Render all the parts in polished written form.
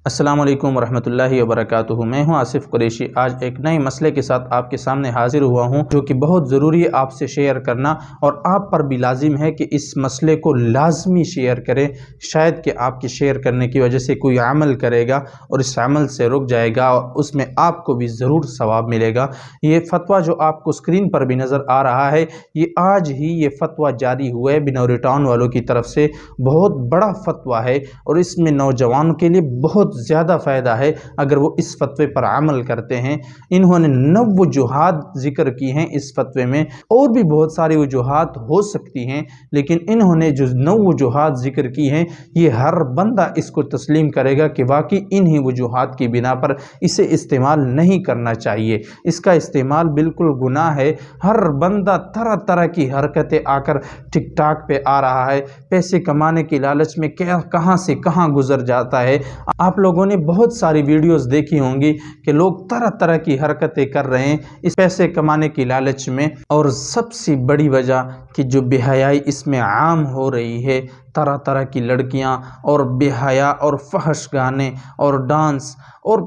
السلام علیکم ورحمۃ اللہ وبرکاتہ۔ میں ہوں آصف قریشی۔ آج ایک نئے مسئلے کے ساتھ آپ کے سامنے حاضر ہوا ہوں جو کہ بہت ضروری ہے آپ سے شیئر کرنا، اور آپ پر بھی لازم ہے کہ اس مسئلے کو لازمی شیئر کریں۔ شاید کہ آپ کے شیئر کرنے کی وجہ سے کوئی عمل کرے گا اور اس عمل سے رک جائے گا اور اس میں آپ کو بھی ضرور ثواب ملے گا۔ یہ فتویٰ جو آپ کو اسکرین پر بھی نظر آ رہا ہے، یہ آج ہی یہ فتویٰ جاری ہوا ہے بنوری ٹاؤن والوں کی طرف سے۔ بہت بڑا فتویٰ ہے اور اس میں نوجوانوں کے لیے بہت زیادہ فائدہ ہے اگر وہ اس فتوے پر عمل کرتے ہیں۔ انہوں نے 9 وجوہات ذکر کی ہیں اس فتوے میں، اور بھی بہت ساری وجوہات ہو سکتی ہیں، لیکن انہوں نے جو 9 وجوہات ذکر کی ہیں، یہ ہر بندہ اس کو تسلیم کرے گا کہ واقعی انہی وجوہات کی بنا پر اسے استعمال نہیں کرنا چاہیے۔ اس کا استعمال بالکل گناہ ہے۔ ہر بندہ طرح طرح کی حرکتیں آ کر ٹک ٹاک پہ آ رہا ہے، پیسے کمانے کی لالچ میں کہاں سے کہاں گزر جاتا ہے۔ آپ لوگوں نے بہت ساری ویڈیوز دیکھی ہوں گی کہ لوگ طرح طرح کی حرکتیں کر رہے ہیں اس پیسے کمانے کی لالچ میں، اور سب سے بڑی وجہ کہ جو بے حیائی اس میں عام ہو رہی ہے، طرح طرح کی لڑکیاں اور بے حیا اور فحش گانے اور ڈانس اور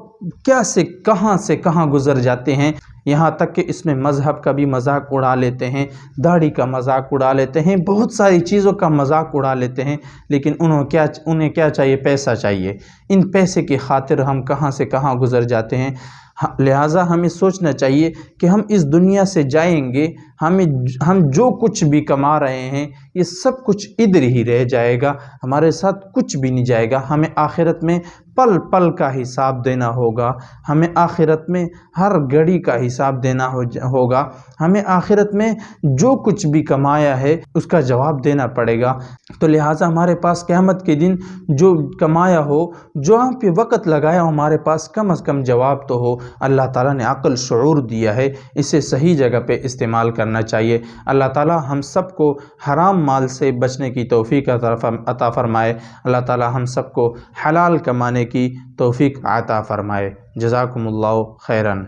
کیا سے کہاں گزر جاتے ہیں۔ یہاں تک کہ اس میں مذہب کا بھی مذاق اڑا لیتے ہیں، داڑھی کا مذاق اڑا لیتے ہیں، بہت ساری چیزوں کا مذاق اڑا لیتے ہیں، لیکن انہیں کیا چاہیے؟ پیسہ چاہیے۔ ان پیسے کی خاطر ہم کہاں سے کہاں گزر جاتے ہیں۔ لہٰذا ہمیں سوچنا چاہیے کہ ہم اس دنیا سے جائیں گے، ہم جو کچھ بھی کما رہے ہیں یہ سب کچھ ادھر ہی رہ جائے گا، ہمارے ساتھ کچھ بھی نہیں جائے گا۔ ہمیں آخرت میں پل پل کا حساب دینا ہوگا، ہمیں آخرت میں ہر گھڑی کا حساب دینا ہوگا، ہمیں آخرت میں جو کچھ بھی کمایا ہے اس کا جواب دینا پڑے گا۔ تو لہٰذا ہمارے پاس قیامت کے دن جو کمایا ہو، جو آپ پہ وقت لگایا ہو، ہمارے پاس کم از کم جواب تو ہو۔ اللہ تعالیٰ نے عقل شعور دیا ہے، اسے صحیح جگہ پہ استعمال کرنا چاہیے۔ اللہ تعالیٰ ہم سب کو حرام مال سے بچنے کی توفیق عطا فرمائے۔ اللہ تعالیٰ ہم سب کو حلال کمانے کی توفیق عطا فرمائے۔ جزاکم اللہ خیراً۔